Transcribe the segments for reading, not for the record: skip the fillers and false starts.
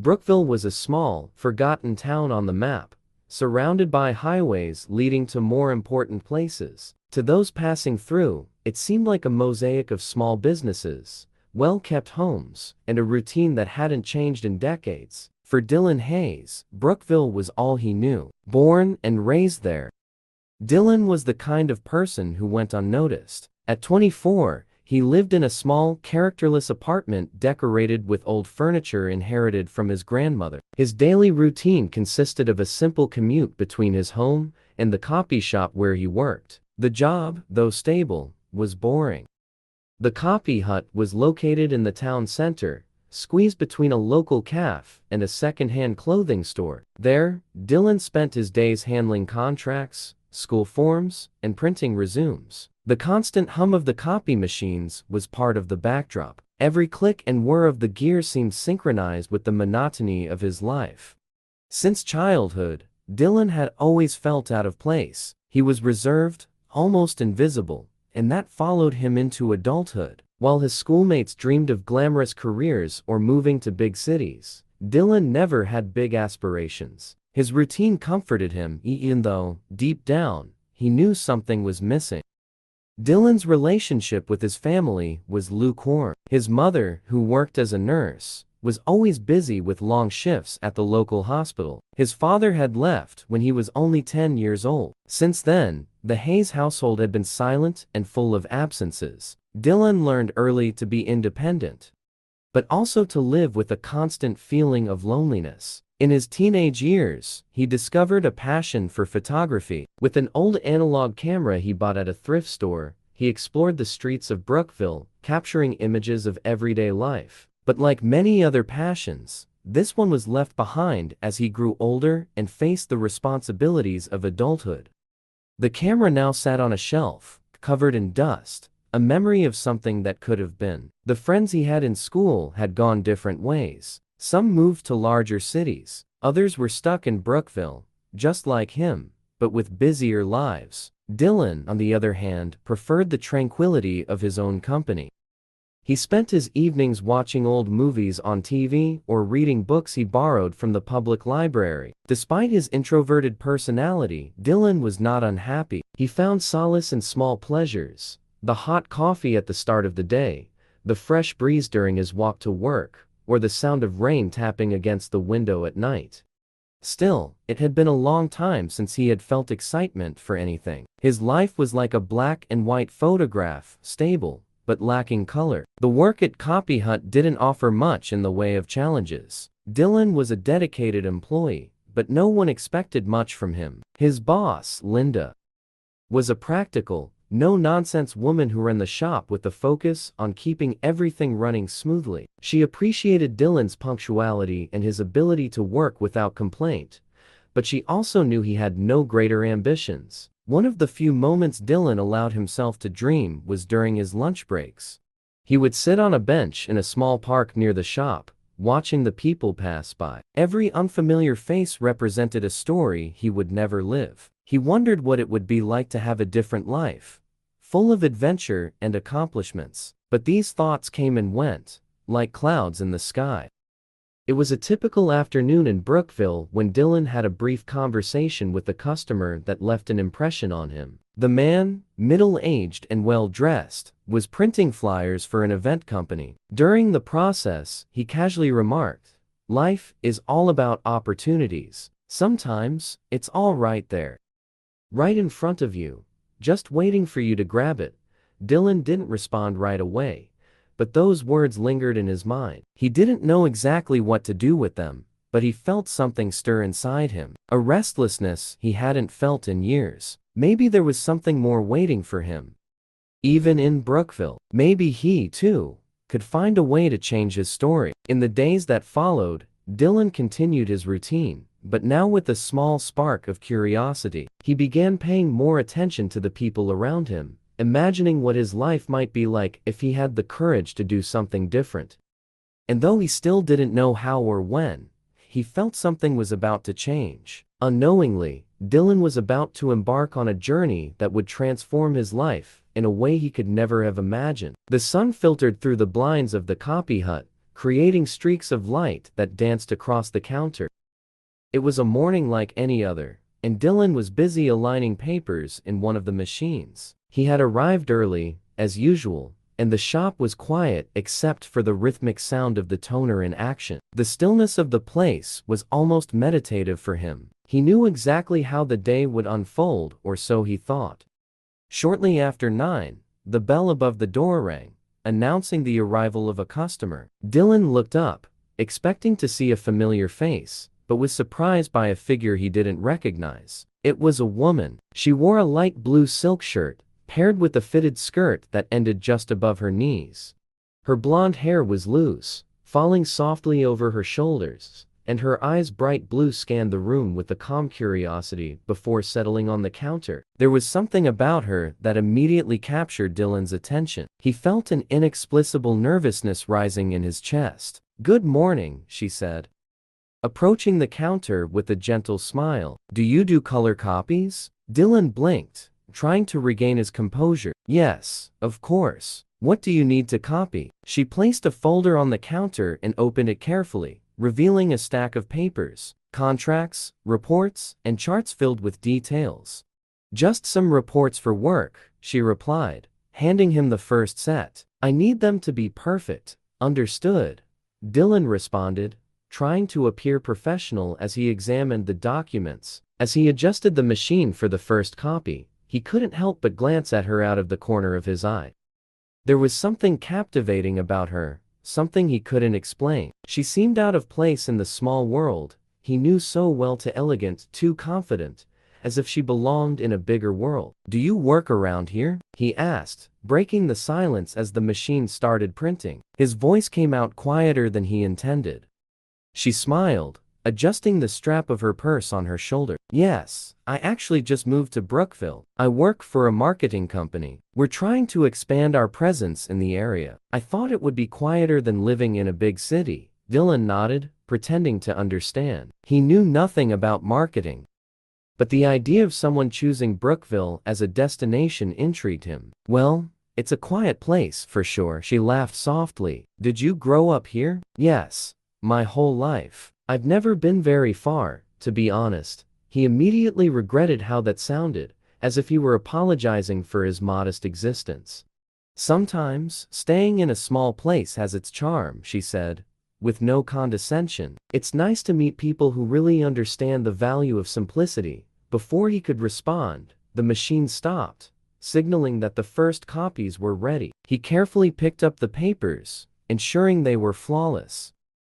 Brookville was a small, forgotten town on the map, surrounded by highways leading to more important places. To those passing through, it seemed like a mosaic of small businesses, well-kept homes, and a routine that hadn't changed in decades. For Dylan Hayes, Brookville was all he knew. Born and raised there, Dylan was the kind of person who went unnoticed. At 24, he lived in a small, characterless apartment decorated with old furniture inherited from his grandmother. His daily routine consisted of a simple commute between his home and the copy shop where he worked. The job, though stable, was boring. The copy hut was located in the town center, squeezed between a local cafe and a second-hand clothing store. There, Dylan spent his days handling contracts, school forms, and printing resumes. The constant hum of the copy machines was part of the backdrop. Every click and whir of the gear seemed synchronized with the monotony of his life. Since childhood, Dylan had always felt out of place. He was reserved, almost invisible, and that followed him into adulthood. While his schoolmates dreamed of glamorous careers or moving to big cities, Dylan never had big aspirations. His routine comforted him even though, deep down, he knew something was missing. Dylan's relationship with his family was lukewarm. His mother, who worked as a nurse, was always busy with long shifts at the local hospital. His father had left when he was only 10 years old. Since then, the Hayes household had been silent and full of absences. Dylan learned early to be independent, but also to live with a constant feeling of loneliness. In his teenage years, he discovered a passion for photography. With an old analog camera he bought at a thrift store, he explored the streets of Brookville, capturing images of everyday life. But like many other passions, this one was left behind as he grew older and faced the responsibilities of adulthood. The camera now sat on a shelf, covered in dust, a memory of something that could have been. The friends he had in school had gone different ways. Some moved to larger cities, others were stuck in Brookville, just like him, but with busier lives. Dylan, on the other hand, preferred the tranquility of his own company. He spent his evenings watching old movies on TV or reading books he borrowed from the public library. Despite his introverted personality, Dylan was not unhappy. He found solace in small pleasures: the hot coffee at the start of the day, the fresh breeze during his walk to work, or the sound of rain tapping against the window at night. Still, it had been a long time since he had felt excitement for anything. His life was like a black and white photograph, stable, but lacking color. The work at Copy Hut didn't offer much in the way of challenges. Dylan was a dedicated employee, but no one expected much from him. His boss, Linda, was a practical, no-nonsense woman who ran the shop with a focus on keeping everything running smoothly. She appreciated Dylan's punctuality and his ability to work without complaint, but she also knew he had no greater ambitions. One of the few moments Dylan allowed himself to dream was during his lunch breaks. He would sit on a bench in a small park near the shop, watching the people pass by. Every unfamiliar face represented a story he would never live. He wondered what it would be like to have a different life, full of adventure and accomplishments. But these thoughts came and went, like clouds in the sky. It was a typical afternoon in Brookville when Dylan had a brief conversation with a customer that left an impression on him. The man, middle-aged and well-dressed, was printing flyers for an event company. During the process, he casually remarked, "Life is all about opportunities. Sometimes, it's all right there, right in front of you, just waiting for you to grab it." Dylan didn't respond right away, but those words lingered in his mind. He didn't know exactly what to do with them, but he felt something stir inside him, a restlessness he hadn't felt in years. Maybe there was something more waiting for him, even in Brookville. Maybe he, too, could find a way to change his story. In the days that followed, Dylan continued his routine, but now with a small spark of curiosity. He began paying more attention to the people around him, imagining what his life might be like if he had the courage to do something different. And though he still didn't know how or when, he felt something was about to change. Unknowingly, Dylan was about to embark on a journey that would transform his life in a way he could never have imagined. The sun filtered through the blinds of the copy hut, creating streaks of light that danced across the counter. It was a morning like any other, and Dylan was busy aligning papers in one of the machines. He had arrived early, as usual, and the shop was quiet except for the rhythmic sound of the toner in action. The stillness of the place was almost meditative for him. He knew exactly how the day would unfold, or so he thought. Shortly after 9, the bell above the door rang, announcing the arrival of a customer. Dylan looked up, expecting to see a familiar face, but was surprised by a figure he didn't recognize. It was a woman. She wore a light blue silk shirt, paired with a fitted skirt that ended just above her knees. Her blonde hair was loose, falling softly over her shoulders, and her eyes bright blue scanned the room with a calm curiosity before settling on the counter. There was something about her that immediately captured Dylan's attention. He felt an inexplicable nervousness rising in his chest. "Good morning," she said, approaching the counter with a gentle smile. "Do you do color copies?" Dylan blinked, trying to regain his composure. "Yes, of course. What do you need to copy?" She placed a folder on the counter and opened it carefully, revealing a stack of papers, contracts, reports, and charts filled with details. "Just some reports for work," she replied, handing him the first set. "I need them to be perfect." "Understood," Dylan responded, trying to appear professional as he examined the documents. As he adjusted the machine for the first copy, he couldn't help but glance at her out of the corner of his eye. There was something captivating about her, something he couldn't explain. She seemed out of place in the small world he knew so well, too elegant, too confident, as if she belonged in a bigger world. "Do you work around here?" he asked, breaking the silence as the machine started printing. His voice came out quieter than he intended. She smiled, adjusting the strap of her purse on her shoulder. "Yes, I actually just moved to Brookville. I work for a marketing company. We're trying to expand our presence in the area. I thought it would be quieter than living in a big city." Dylan nodded, pretending to understand. He knew nothing about marketing, but the idea of someone choosing Brookville as a destination intrigued him. "Well, it's a quiet place for sure," she laughed softly. "Did you grow up here?" "Yes. My whole life. I've never been very far, to be honest." He immediately regretted how that sounded, as if he were apologizing for his modest existence. "Sometimes, staying in a small place has its charm," she said, with no condescension. "It's nice to meet people who really understand the value of simplicity." Before he could respond, the machine stopped, signaling that the first copies were ready. He carefully picked up the papers, ensuring they were flawless,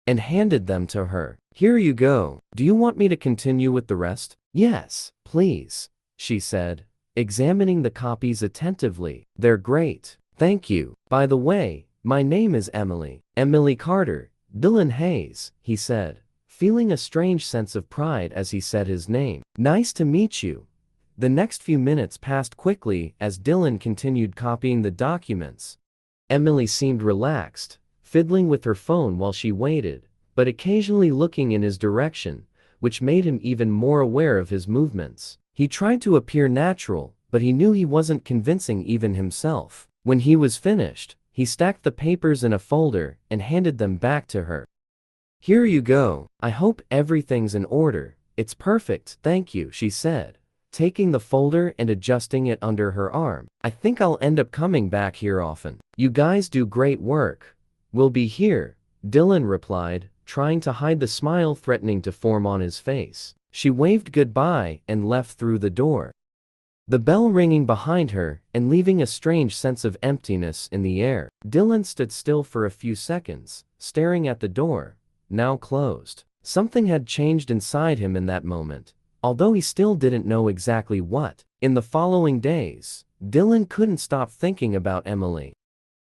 and handed them to her. "Here you go. Do you want me to continue with the rest?" "Yes, please," she said, examining the copies attentively. "They're great. Thank you. By the way, my name is Emily." "Emily Carter." "Dylan Hayes," he said, feeling a strange sense of pride as he said his name. "Nice to meet you." The next few minutes passed quickly as Dylan continued copying the documents. Emily seemed relaxed, fiddling with her phone while she waited, but occasionally looking in his direction, which made him even more aware of his movements. He tried to appear natural, but he knew he wasn't convincing even himself. When he was finished, he stacked the papers in a folder and handed them back to her. "Here you go. I hope everything's in order." "It's perfect, thank you," she said, taking the folder and adjusting it under her arm. "I think I'll end up coming back here often. You guys do great work." "We'll be here," Dylan replied, trying to hide the smile threatening to form on his face. She waved goodbye and left through the door, the bell ringing behind her and leaving a strange sense of emptiness in the air. Dylan stood still for a few seconds, staring at the door, now closed. Something had changed inside him in that moment, although he still didn't know exactly what. In the following days, Dylan couldn't stop thinking about Emily.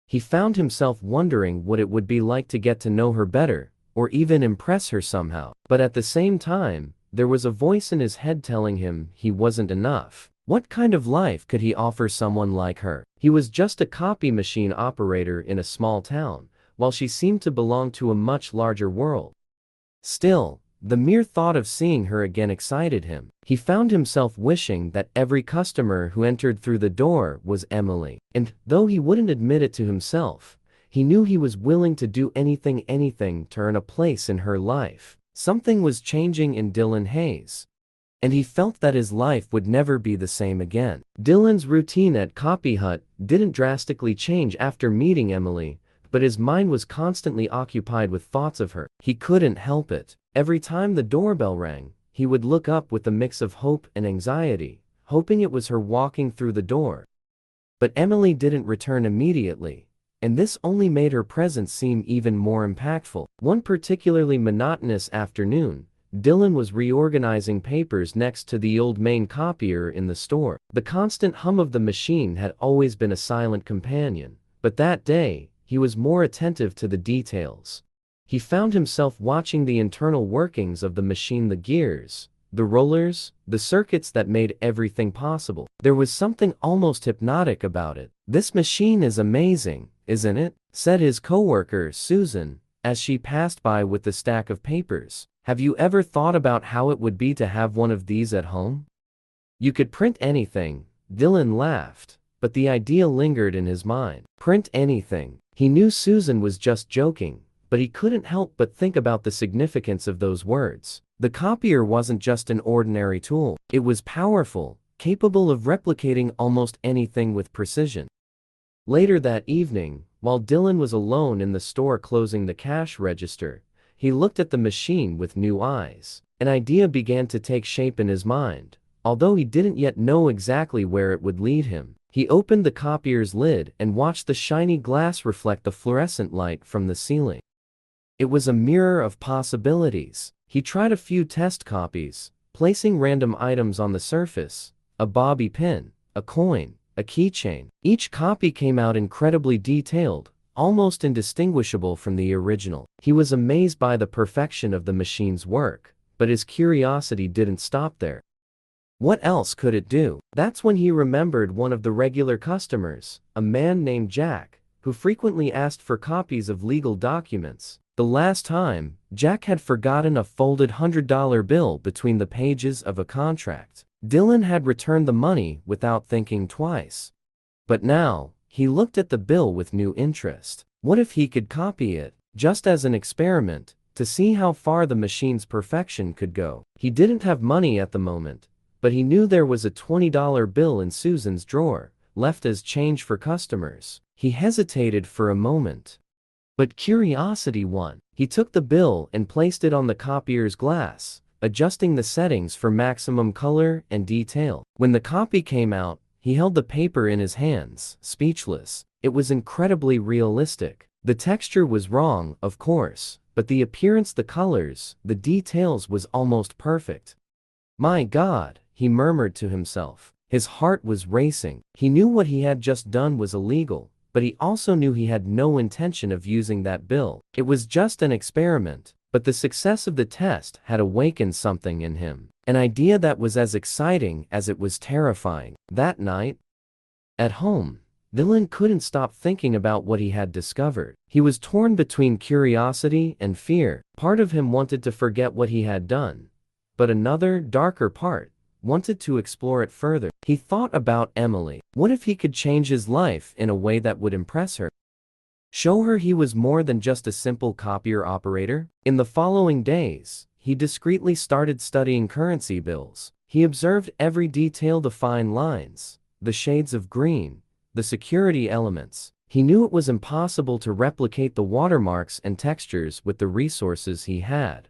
He found himself wondering what it would be like to get to know her better, or even impress her somehow. But at the same time, there was a voice in his head telling him he wasn't enough. What kind of life could he offer someone like her? He was just a copy machine operator in a small town, while she seemed to belong to a much larger world. Still, the mere thought of seeing her again excited him. He found himself wishing that every customer who entered through the door was Emily. And, though he wouldn't admit it to himself, He knew he was willing to do anything to earn a place in her life. Something was changing in Dylan Hayes, and he felt that his life would never be the same again. Dylan's routine at Copy Hut didn't drastically change after meeting Emily, but his mind was constantly occupied with thoughts of her. He couldn't help it. Every time the doorbell rang, he would look up with a mix of hope and anxiety, hoping it was her walking through the door. But Emily didn't return immediately, and this only made her presence seem even more impactful. One particularly monotonous afternoon, Dylan was reorganizing papers next to the old main copier in the store. The constant hum of the machine had always been a silent companion, but that day, he was more attentive to the details. He found himself watching the internal workings of the machine, the gears, the rollers, the circuits that made everything possible. There was something almost hypnotic about it. "This machine is amazing, isn't it?" said his coworker, Susan, as she passed by with the stack of papers. "Have you ever thought about how it would be to have one of these at home? You could print anything." Dylan laughed, but the idea lingered in his mind. Print anything. He knew Susan was just joking, but he couldn't help but think about the significance of those words. The copier wasn't just an ordinary tool. It was powerful, capable of replicating almost anything with precision. Later that evening, while Dylan was alone in the store closing the cash register, he looked at the machine with new eyes. An idea began to take shape in his mind, although he didn't yet know exactly where it would lead him. He opened the copier's lid and watched the shiny glass reflect the fluorescent light from the ceiling. It was a mirror of possibilities. He tried a few test copies, placing random items on the surface: a bobby pin, a coin, a keychain. Each copy came out incredibly detailed, almost indistinguishable from the original. He was amazed by the perfection of the machine's work, but his curiosity didn't stop there. What else could it do? That's when he remembered one of the regular customers, a man named Jack, who frequently asked for copies of legal documents. The last time, Jack had forgotten a folded $100 bill between the pages of a contract. Dylan had returned the money without thinking twice. But now, he looked at the bill with new interest. What if he could copy it, just as an experiment, to see how far the machine's perfection could go? He didn't have money at the moment, but he knew there was a $20 bill in Susan's drawer, left as change for customers. He hesitated for a moment, but curiosity won. He took the bill and placed it on the copier's glass, adjusting the settings for maximum color and detail. When the copy came out, he held the paper in his hands, speechless. It was incredibly realistic. The texture was wrong, of course, but the appearance, the colors, the details was almost perfect. "My God," he murmured to himself. His heart was racing. He knew what he had just done was illegal, but he also knew he had no intention of using that bill. It was just an experiment, but the success of the test had awakened something in him. An idea that was as exciting as it was terrifying. That night, at home, Dylan couldn't stop thinking about what he had discovered. He was torn between curiosity and fear. Part of him wanted to forget what he had done, but another, darker part, wanted to explore it further. He thought about Emily. What if he could change his life in a way that would impress her? Show her he was more than just a simple copier operator? In the following days, he discreetly started studying currency bills. He observed every detail: the fine lines, the shades of green, the security elements. He knew it was impossible to replicate the watermarks and textures with the resources he had.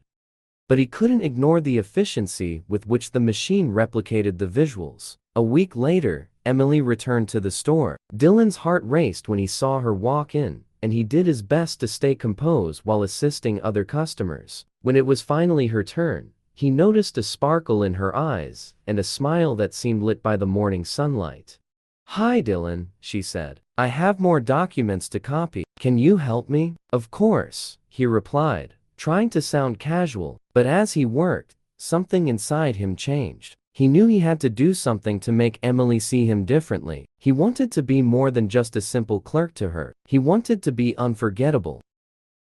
But he couldn't ignore the efficiency with which the machine replicated the visuals. A week later, Emily returned to the store. Dylan's heart raced when he saw her walk in, and he did his best to stay composed while assisting other customers. When it was finally her turn, he noticed a sparkle in her eyes and a smile that seemed lit by the morning sunlight. "Hi, Dylan," she said. "I have more documents to copy. Can you help me?" "Of course," he replied, trying to sound casual. But as he worked, something inside him changed. He knew he had to do something to make Emily see him differently. He wanted to be more than just a simple clerk to her. He wanted to be unforgettable.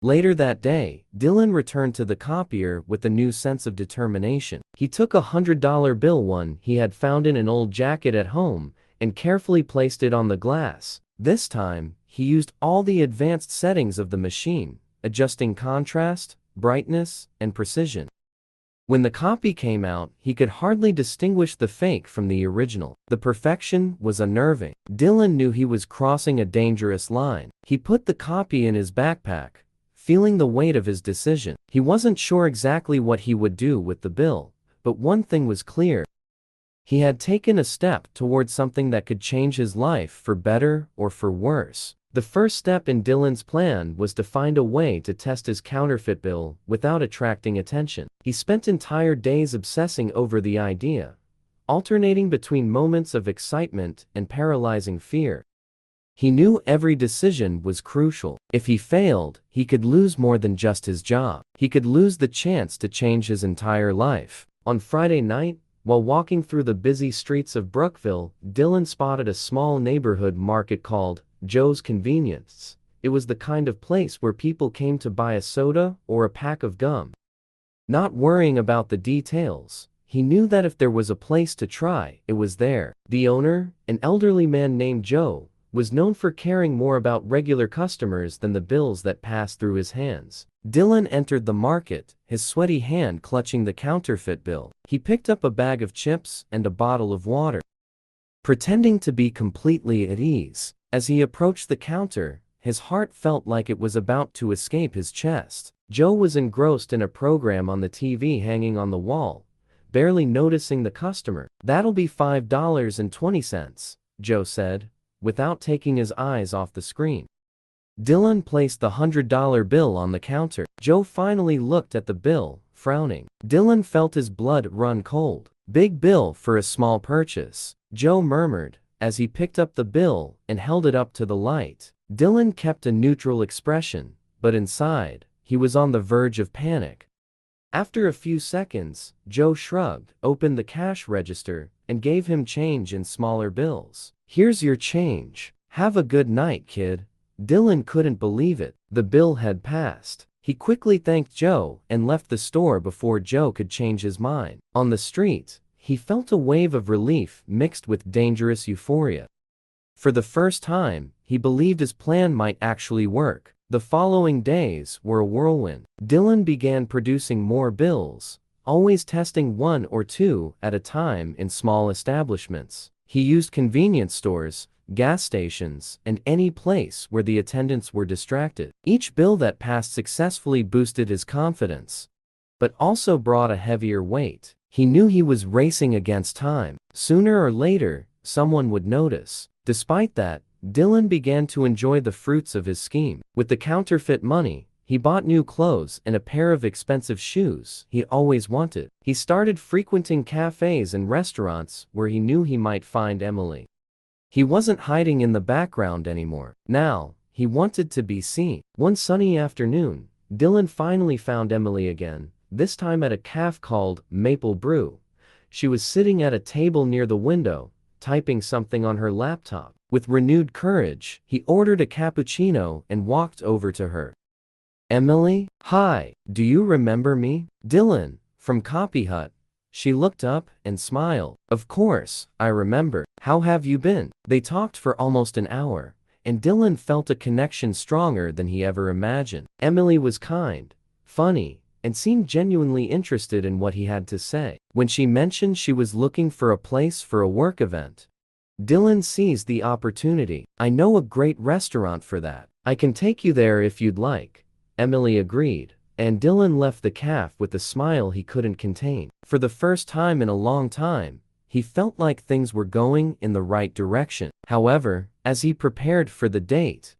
Later that day, Dylan returned to the copier with a new sense of determination. He took a $100 bill, one he had found in an old jacket at home, and carefully placed it on the glass. This time, he used all the advanced settings of the machine, adjusting contrast, brightness, and precision. When the copy came out, he could hardly distinguish the fake from the original. The perfection was unnerving. Dylan knew he was crossing a dangerous line. He put the copy in his backpack, feeling the weight of his decision. He wasn't sure exactly what he would do with the bill, but one thing was clear. He had taken a step towards something that could change his life for better or for worse. The first step in Dylan's plan was to find a way to test his counterfeit bill without attracting attention. He spent entire days obsessing over the idea, alternating between moments of excitement and paralyzing fear. He knew every decision was crucial. If he failed, he could lose more than just his job. He could lose the chance to change his entire life. On Friday night, while walking through the busy streets of Brookville, Dylan spotted a small neighborhood market called Joe's Convenience. It was the kind of place where people came to buy a soda or a pack of gum. Not worrying about the details, he knew that if there was a place to try, it was there. The owner, an elderly man named Joe, was known for caring more about regular customers than the bills that passed through his hands. Dylan entered the market, his sweaty hand clutching the counterfeit bill. He picked up a bag of chips and a bottle of water, pretending to be completely at ease. As he approached the counter, his heart felt like it was about to escape his chest. Joe was engrossed in a program on the TV hanging on the wall, barely noticing the customer. "That'll be $5.20, Joe said, without taking his eyes off the screen. Dylan placed the $100 bill on the counter. Joe finally looked at the bill, frowning. Dylan felt his blood run cold. "Big bill for a small purchase," Joe murmured, as he picked up the bill and held it up to the light. Dylan kept a neutral expression, but inside, he was on the verge of panic. After a few seconds, Joe shrugged, opened the cash register, and gave him change in smaller bills. "Here's your change. Have a good night, kid." Dylan couldn't believe it. The bill had passed. He quickly thanked Joe and left the store before Joe could change his mind. On the street, he felt a wave of relief mixed with dangerous euphoria. For the first time, he believed his plan might actually work. The following days were a whirlwind. Dylan began producing more bills, always testing one or two at a time in small establishments. He used convenience stores, gas stations, and any place where the attendants were distracted. Each bill that passed successfully boosted his confidence, but also brought a heavier weight. He knew he was racing against time. Sooner or later, someone would notice. Despite that, Dylan began to enjoy the fruits of his scheme. With the counterfeit money, he bought new clothes and a pair of expensive shoes he always wanted. He started frequenting cafes and restaurants where he knew he might find Emily. He wasn't hiding in the background anymore. Now, he wanted to be seen. One sunny afternoon, Dylan finally found Emily again, this time at a cafe called Maple Brew. She was sitting at a table near the window, typing something on her laptop. With renewed courage, he ordered a cappuccino and walked over to her. "Emily? Hi, do you remember me?" "Dylan, from Copy Hut." She looked up and smiled. "Of course, I remember. How have you been?" They talked for almost an hour, and Dylan felt a connection stronger than he ever imagined. Emily was kind, funny, and seemed genuinely interested in what he had to say. When she mentioned she was looking for a place for a work event, Dylan seized the opportunity. "I know a great restaurant for that. I can take you there if you'd like," Emily agreed, and Dylan left the cafe with a smile he couldn't contain. For the first time in a long time, he felt like things were going in the right direction. However, as he prepared for the date,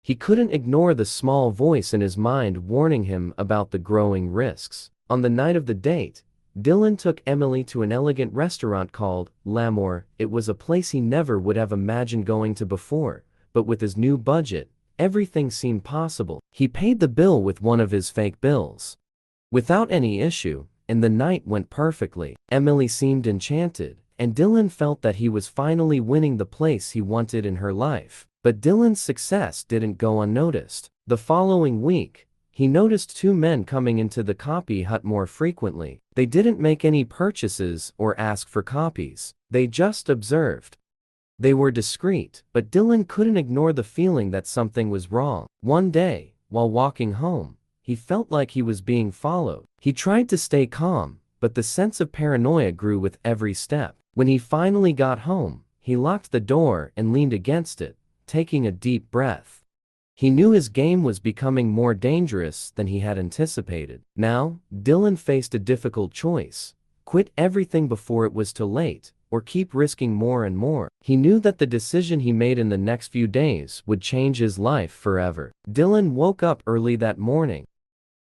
he couldn't ignore the small voice in his mind warning him about the growing risks. On the night of the date, Dylan took Emily to an elegant restaurant called L'Amour. It was a place he never would have imagined going to before, but with his new budget, everything seemed possible. He paid the bill with one of his fake bills, without any issue, and the night went perfectly. Emily seemed enchanted, and Dylan felt that he was finally winning the place he wanted in her life. But Dylan's success didn't go unnoticed. The following week, he noticed two men coming into the Copy Hut more frequently. They didn't make any purchases or ask for copies. They just observed. They were discreet, but Dylan couldn't ignore the feeling that something was wrong. One day, while walking home, he felt like he was being followed. He tried to stay calm, but the sense of paranoia grew with every step. When he finally got home, he locked the door and leaned against it, taking a deep breath. He knew his game was becoming more dangerous than he had anticipated. Now, Dylan faced a difficult choice: quit everything before it was too late, or keep risking more and more. He knew that the decision he made in the next few days would change his life forever. Dylan woke up early that morning,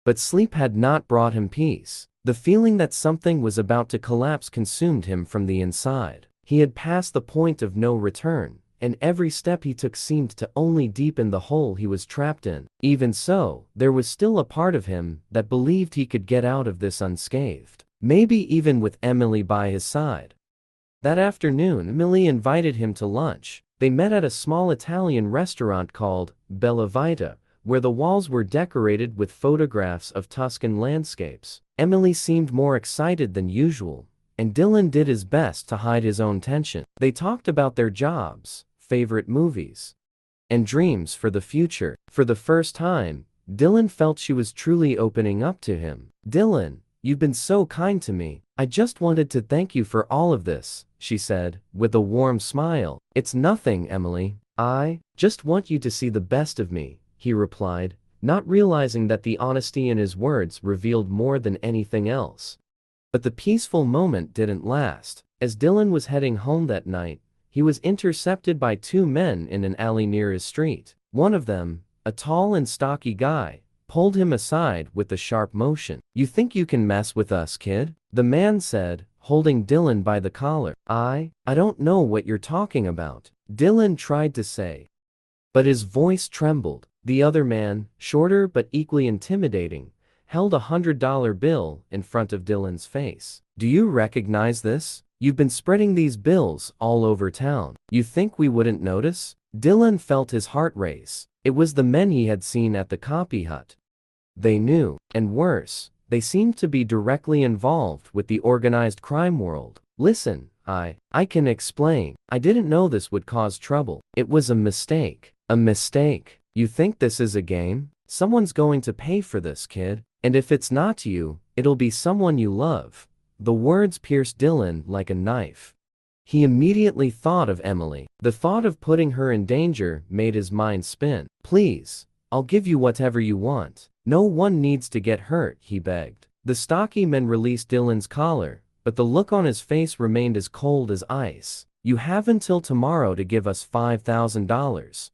but sleep had not brought him peace. The feeling that something was about to collapse consumed him from the inside. He had passed the point of no return, and every step he took seemed to only deepen the hole he was trapped in. Even so, there was still a part of him that believed he could get out of this unscathed, maybe even with Emily by his side. That afternoon, Emily invited him to lunch. They met at a small Italian restaurant called Bella Vita, where the walls were decorated with photographs of Tuscan landscapes. Emily seemed more excited than usual, and Dylan did his best to hide his own tension. They talked about their jobs, favorite movies, and dreams for the future. For the first time, Dylan felt she was truly opening up to him. "Dylan, you've been so kind to me. I just wanted to thank you for all of this," she said, with a warm smile. "It's nothing, Emily. I just want you to see the best of me," he replied, not realizing that the honesty in his words revealed more than anything else. But the peaceful moment didn't last. As Dylan was heading home that night, he was intercepted by two men in an alley near his street. One of them, a tall and stocky guy, pulled him aside with a sharp motion. "You think you can mess with us, kid?" the man said, holding Dylan by the collar. I don't know what you're talking about," Dylan tried to say, but his voice trembled. The other man, shorter but equally intimidating, held a $100 bill in front of Dylan's face. "Do you recognize this? You've been spreading these bills all over town. You think we wouldn't notice?" Dylan felt his heart race. It was the men he had seen at the copy hut. They knew, and worse, they seemed to be directly involved with the organized crime world. "Listen, I can explain. I didn't know this would cause trouble. It was a mistake." "A mistake? You think this is a game? Someone's going to pay for this, kid. And if it's not you, it'll be someone you love." The words pierced Dylan like a knife. He immediately thought of Emily. The thought of putting her in danger made his mind spin. "Please, I'll give you whatever you want. No one needs to get hurt," he begged. The stocky man released Dylan's collar, but the look on his face remained as cold as ice. "You have until tomorrow to give us $5,000.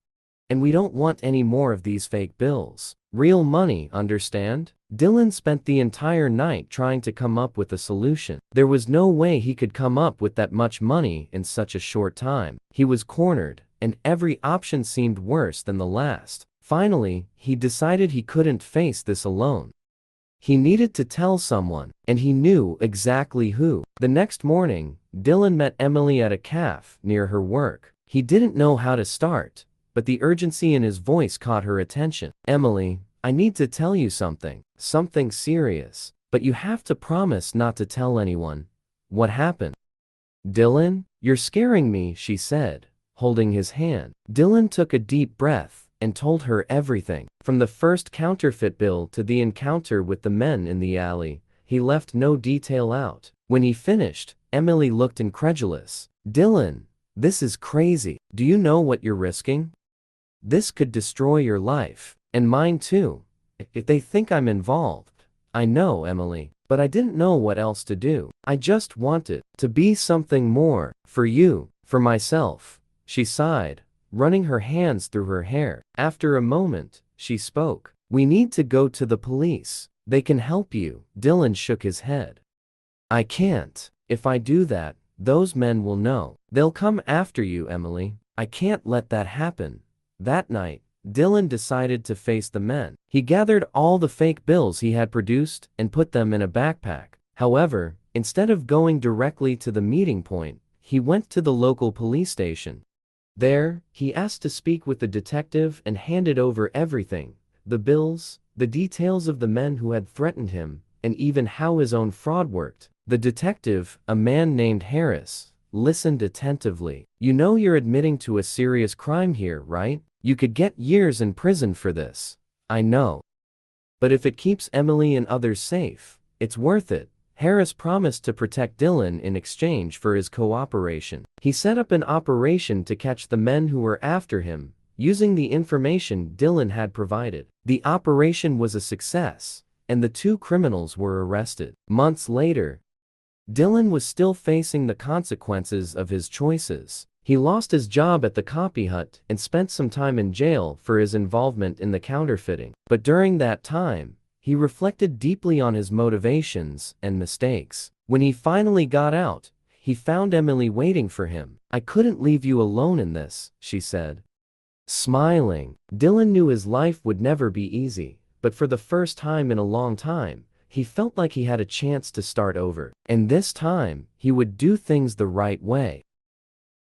And we don't want any more of these fake bills. Real money, understand?" Dylan spent the entire night trying to come up with a solution. There was no way he could come up with that much money in such a short time. He was cornered, and every option seemed worse than the last. Finally, he decided he couldn't face this alone. He needed to tell someone, and he knew exactly who. The next morning, Dylan met Emily at a cafe near her work. He didn't know how to start, but the urgency in his voice caught her attention. "Emily, I need to tell you something serious, but you have to promise not to tell anyone." "What happened?" "Dylan, you're scaring me," she said, holding his hand. Dylan took a deep breath and told her everything. From the first counterfeit bill to the encounter with the men in the alley, he left no detail out. When he finished, Emily looked incredulous. "Dylan, this is crazy. Do you know what you're risking? This could destroy your life. And mine too. If they think I'm involved." "I know, Emily, but I didn't know what else to do. I just wanted to be something more, for you, for myself." She sighed, running her hands through her hair. After a moment, she spoke. "We need to go to the police. They can help you." Dylan shook his head. "I can't. If I do that, those men will know. They'll come after you, Emily. I can't let that happen." That night, Dylan decided to face the men. He gathered all the fake bills he had produced and put them in a backpack. However, instead of going directly to the meeting point, he went to the local police station. There, he asked to speak with the detective and handed over everything: the bills, the details of the men who had threatened him, and even how his own fraud worked. The detective, a man named Harris, listened attentively. "You know you're admitting to a serious crime here, right? You could get years in prison for this." "I know. But if it keeps Emily and others safe, it's worth it." Harris promised to protect Dylan in exchange for his cooperation. He set up an operation to catch the men who were after him, using the information Dylan had provided. The operation was a success, and the two criminals were arrested. Months later, Dylan was still facing the consequences of his choices. He lost his job at the copy hut and spent some time in jail for his involvement in the counterfeiting. But during that time, he reflected deeply on his motivations and mistakes. When he finally got out, he found Emily waiting for him. "I couldn't leave you alone in this," she said. Smiling, Dylan knew his life would never be easy, but for the first time in a long time, he felt like he had a chance to start over. And this time, he would do things the right way.